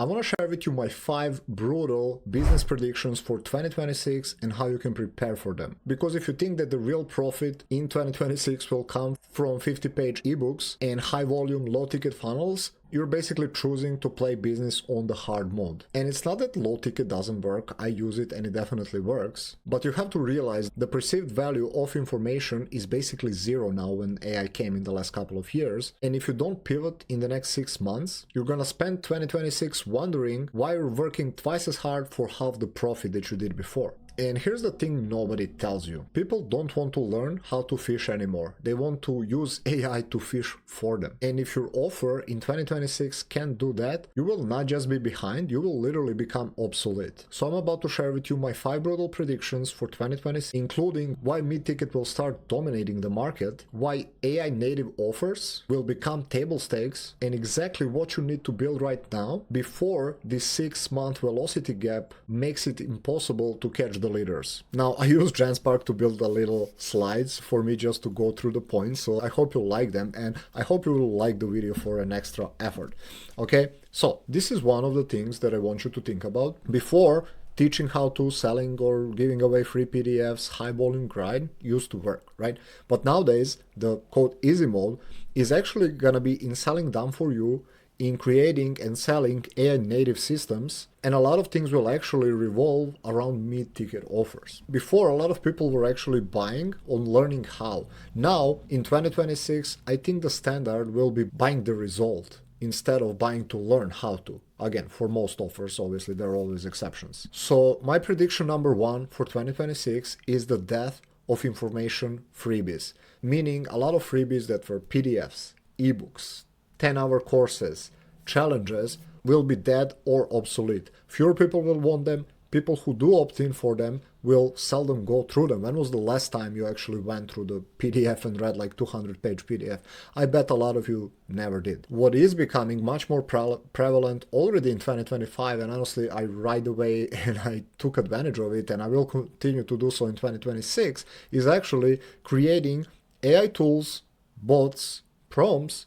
I want to share with you my 5 brutal business predictions for 2026 and how you can prepare for them. Because if you think that the real profit in 2026 will come from 50-page ebooks and high volume, low ticket funnels, you're basically choosing to play business on the hard mode. And it's not that low ticket doesn't work, I use it and it definitely works, but you have to realize the perceived value of information is basically zero now when AI came in the last couple of years. And if you don't pivot in the next 6 months, you're gonna spend 2026 wondering why you're working twice as hard for half the profit that you did before. And here's the thing nobody tells you. People don't want to learn how to fish anymore. They want to use AI to fish for them. And if your offer in 2026 can't do that, you will not just be behind, you will literally become obsolete. So I'm about to share with you my 5 brutal predictions for 2026, including why mid-ticket will start dominating the market, why AI native offers will become table stakes, and exactly what you need to build right now before this 6-month velocity gap makes it impossible to catch the leaders. Now, I use Janspark to build a little slides for me just to go through the points, so I hope you like them and I hope you will like the video for an extra effort. Okay, so this is one of the things that I want you to think about before teaching how to selling or giving away free PDFs, high volume grind used to work, right? But nowadays, the code easy mode is actually gonna be in selling done for you, in creating and selling AI native systems, and a lot of things will actually revolve around mid-ticket offers. Before, a lot of people were actually buying on learning how. Now, in 2026, I think the standard will be buying the result instead of buying to learn how to. Again, for most offers, obviously, there are always exceptions. So my prediction number 1 for 2026 is the death of information freebies, meaning a lot of freebies that were PDFs, eBooks, 10-hour courses, challenges will be dead or obsolete. Fewer people will want them. People who do opt in for them will seldom go through them. When was the last time you actually went through the PDF and read like 200-page PDF? I bet a lot of you never did. What is becoming much more prevalent already in 2025, and honestly, I right away and I took advantage of it, and I will continue to do so in 2026, is actually creating AI tools, bots, prompts,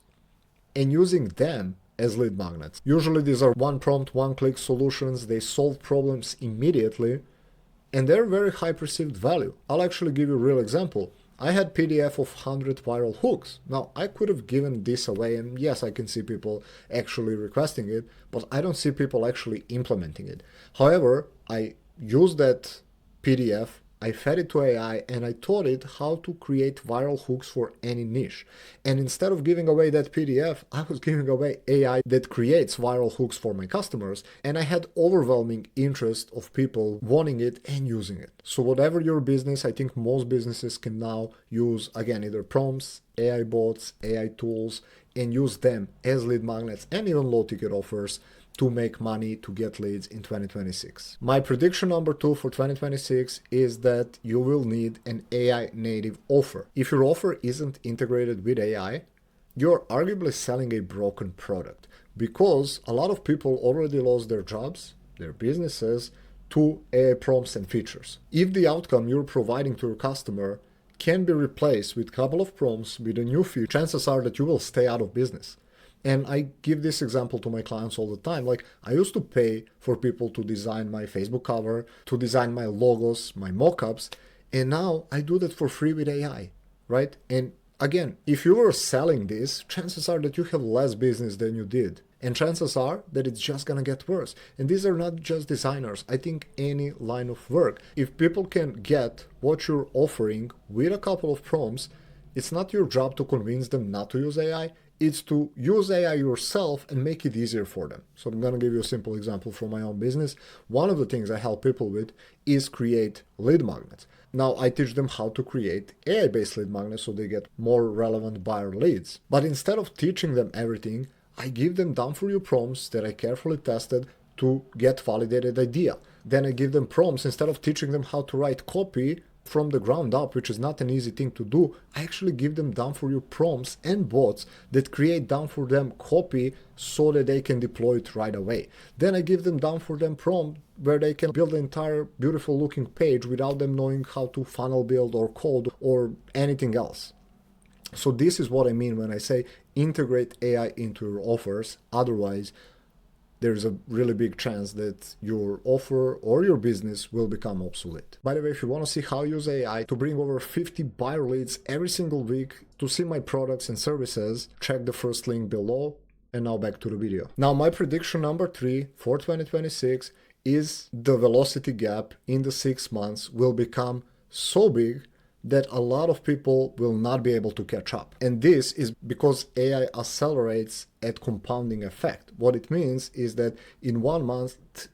and using them as lead magnets. Usually these are one prompt, one click solutions. They solve problems immediately and they're very high perceived value. I'll actually give you a real example. I had PDF of 100 viral hooks. Now I could have given this away, and yes, I can see people actually requesting it, but I don't see people actually implementing it. However, I used that PDF, I fed it to AI and I taught it how to create viral hooks for any niche. And instead of giving away that PDF, I was giving away AI that creates viral hooks for my customers. And I had overwhelming interest of people wanting it and using it. So whatever your business, I think most businesses can now use, again, either prompts, AI bots, AI tools, and use them as lead magnets and even low ticket offers to make money, to get leads in 2026. My prediction number 2 for 2026 is that you will need an AI native offer. If your offer isn't integrated with AI, you're arguably selling a broken product, because a lot of people already lost their jobs, their businesses, to AI prompts and features. If the outcome you're providing to your customer can be replaced with a couple of prompts with a new feature, chances are that you will stay out of business. And I give this example to my clients all the time. Like, I used to pay for people to design my Facebook cover, to design my logos, my mockups, and now I do that for free with AI, right? And again, if you were selling this, chances are that you have less business than you did. And chances are that it's just gonna get worse. And these are not just designers. I think any line of work. If people can get what you're offering with a couple of prompts, it's not your job to convince them not to use AI. It's to use AI yourself and make it easier for them. So I'm going to give you a simple example from my own business. One of the things I help people with is create lead magnets. Now I teach them how to create AI-based lead magnets so they get more relevant buyer leads. But instead of teaching them everything, I give them done for you prompts that I carefully tested to get validated idea. Then I give them prompts. Instead of teaching them how to write copy from the ground up, which is not an easy thing to do, I actually give them done for you prompts and bots that create done for them copy so that they can deploy it right away. Then I give them done for them prompt where they can build an entire beautiful looking page without them knowing how to funnel build or code or anything else. So this is what I mean when I say integrate AI into your offers. Otherwise, there's a really big chance that your offer or your business will become obsolete. By the way, if you want to see how I use AI to bring over 50 buyer leads every single week to see my products and services, check the first link below. And now back to the video. Now, my prediction number 3 for 2026 is the velocity gap in the 6 months will become so big that a lot of people will not be able to catch up. And this is because AI accelerates at compounding effect. What it means is that in 1 month,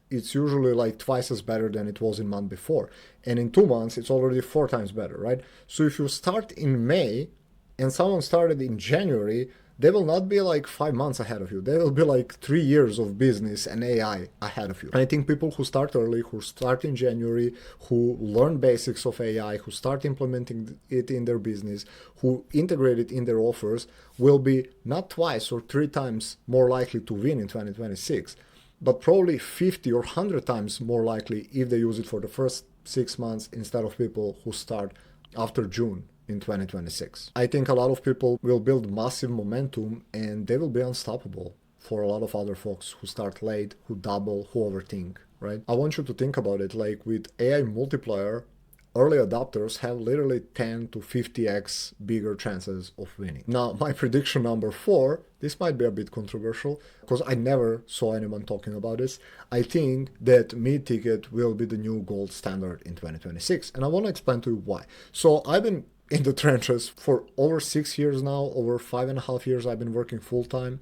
it's usually like twice as better than it was in month before. And in 2 months, it's already 4 times better, right? So if you start in May and someone started in January, they will not be like 5 months ahead of you. They will be like 3 years of business and AI ahead of you. And I think people who start early, who start in January, who learn basics of AI, who start implementing it in their business, who integrate it in their offers, will be not twice or 3 times more likely to win in 2026, but probably 50 or 100 times more likely if they use it for the first 6 months instead of people who start after June in 2026. I think a lot of people will build massive momentum and they will be unstoppable for a lot of other folks who start late, who double, who overthink, right? I want you to think about it like with AI multiplier, early adopters have literally 10 to 50x bigger chances of winning. Now, my prediction number 4, this might be a bit controversial because I never saw anyone talking about this. I think that mid-ticket will be the new gold standard in 2026. And I want to explain to you why. So I've been in the trenches for over 6 years now, over 5.5 years I've been working full-time,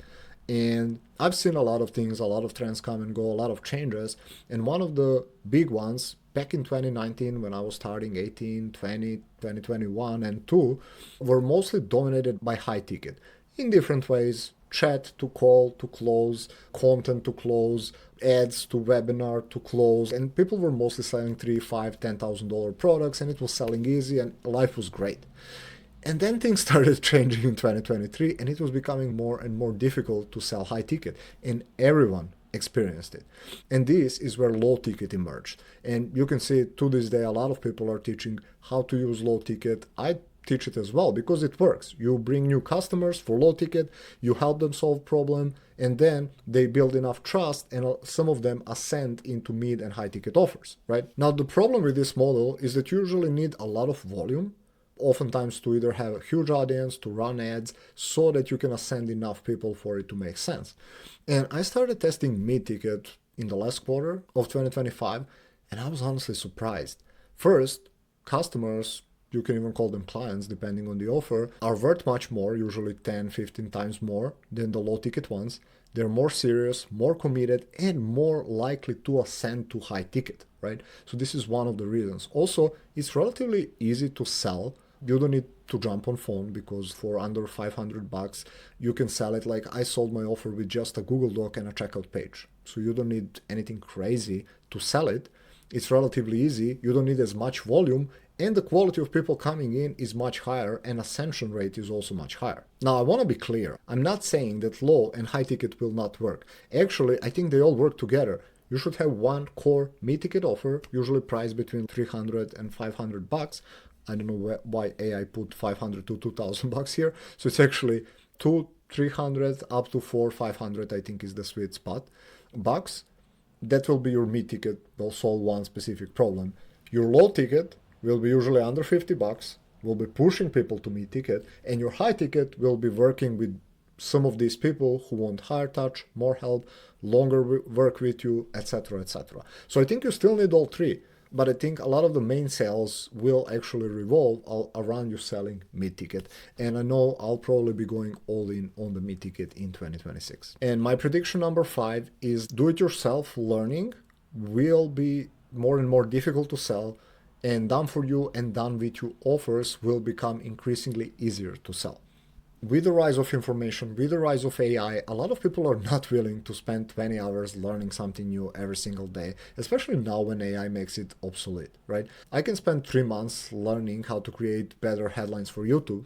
and I've seen a lot of things, a lot of trends come and go, a lot of changes. And one of the big ones back in 2019 when I was starting, 18, 20, 2021 and 2 were mostly dominated by high ticket in different ways: chat to call to close, content to close, ads to webinar to close. And people were mostly selling $3,000, $5,000, $10,000 products, and it was selling easy and life was great. And then things started changing in 2023 and it was becoming more and more difficult to sell high ticket, and everyone experienced it. And this is where low ticket emerged. And you can see to this day a lot of people are teaching how to use low ticket. I teach it as well because it works. You bring new customers for low ticket, you help them solve problem, and then they build enough trust and some of them ascend into mid and high ticket offers, right? Now, the problem with this model is that you usually need a lot of volume, oftentimes to either have a huge audience, to run ads, so that you can ascend enough people for it to make sense. And I started testing mid-ticket in the last quarter of 2025, and I was honestly surprised. First, customers, you can even call them clients depending on the offer, are worth much more, usually 10, 15 times more than the low ticket ones. They're more serious, more committed, and more likely to ascend to high ticket, right? So this is one of the reasons. Also, it's relatively easy to sell. You don't need to jump on phone because for under $500 you can sell it. Like I sold my offer with just a Google Doc and a checkout page. So you don't need anything crazy to sell it. It's relatively easy. You don't need as much volume, and the quality of people coming in is much higher, and ascension rate is also much higher. Now, I want to be clear. I'm not saying that low and high ticket will not work. Actually, I think they all work together. You should have one core mid-ticket offer, usually priced between $300 and $500. I don't know why AI put $500 to $2,000 here. So it's actually $300 up to $500, I think is the sweet spot. Bucks. That will be your mid-ticket, will solve one specific problem. Your low ticket will be usually under $50, will be pushing people to mid-ticket, and your high ticket will be working with some of these people who want higher touch, more help, longer work with you, etc., etc. So I think you still need all three, but I think a lot of the main sales will actually revolve around you selling mid-ticket. And I know I'll probably be going all in on the mid-ticket in 2026. And my prediction number 5 is do-it-yourself learning will be more and more difficult to sell, and done for you and done with you offers will become increasingly easier to sell. With the rise of information, with the rise of AI, a lot of people are not willing to spend 20 hours learning something new every single day, especially now when AI makes it obsolete, right? I can spend 3 months learning how to create better headlines for YouTube,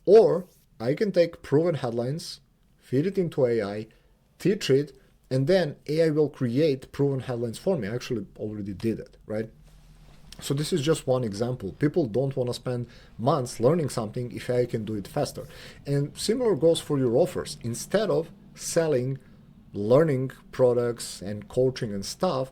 or I can take proven headlines, feed it into AI, teach it, and then AI will create proven headlines for me. I actually already did it, right? So this is just one example. People don't want to spend months learning something if AI can do it faster. And similar goes for your offers. Instead of selling learning products and coaching and stuff,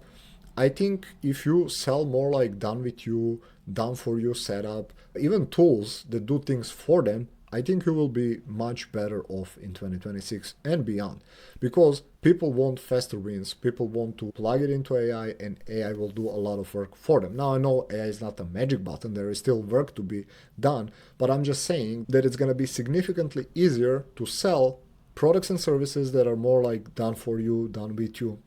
I think if you sell more like done with you, done for you setup, even tools that do things for them, I think you will be much better off in 2026 and beyond, because people want faster wins. People want to plug it into AI, and AI will do a lot of work for them. Now, I know AI is not a magic button. There is still work to be done, but I'm just saying that it's going to be significantly easier to sell products and services that are more like done for you, done with you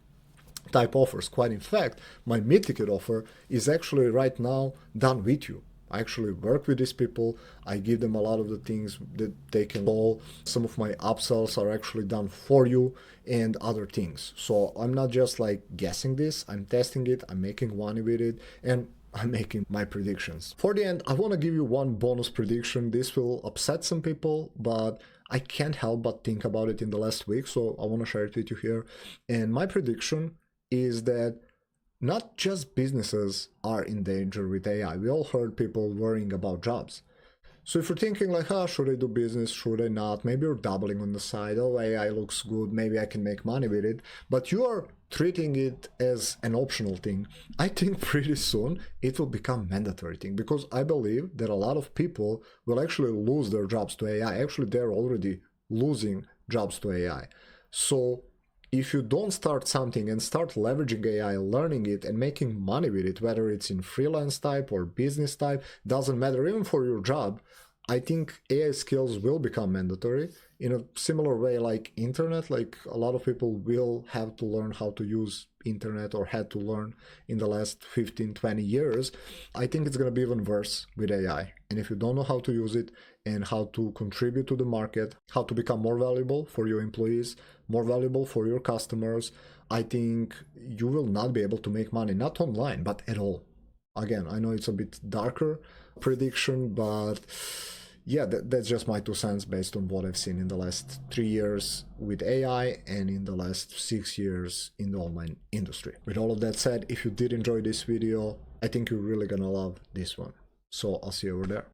type offers. Quite in fact, my mid-ticket offer is actually right now done with you. I actually work with these people. I give them a lot of the things that they can call. Some of my upsells are actually done for you and other things. So I'm not just like guessing this. I'm testing it. I'm making money with it. And I'm making my predictions. For the end, I want to give you one bonus prediction. This will upset some people, but I can't help but think about it in the last week. So I want to share it with you here. And my prediction is that not just businesses are in danger with AI. We all heard people worrying about jobs. So if you're thinking like, should I do business? Should I not? Maybe you're dabbling on the side. Oh, AI looks good. Maybe I can make money with it. But you are treating it as an optional thing. I think pretty soon it will become mandatory thing, because I believe that a lot of people will actually lose their jobs to AI. Actually, they're already losing jobs to AI. So if you don't start something and start leveraging AI, learning it and making money with it, whether it's in freelance type or business type, doesn't matter, even for your job, I think AI skills will become mandatory in a similar way like internet. Like a lot of people will have to learn how to use internet, or had to learn in the last 15, 20 years. I think it's going to be even worse with AI. And if you don't know how to use it and how to contribute to the market, how to become more valuable for your employees, more valuable for your customers, I think you will not be able to make money, not online, but at all. Again, I know it's a bit darker prediction, but yeah, that's just my 2 cents based on what I've seen in the last 3 years with AI and in the last 6 years in the online industry. With all of that said, if you did enjoy this video, I think you're really gonna love this one. So I'll see you over there.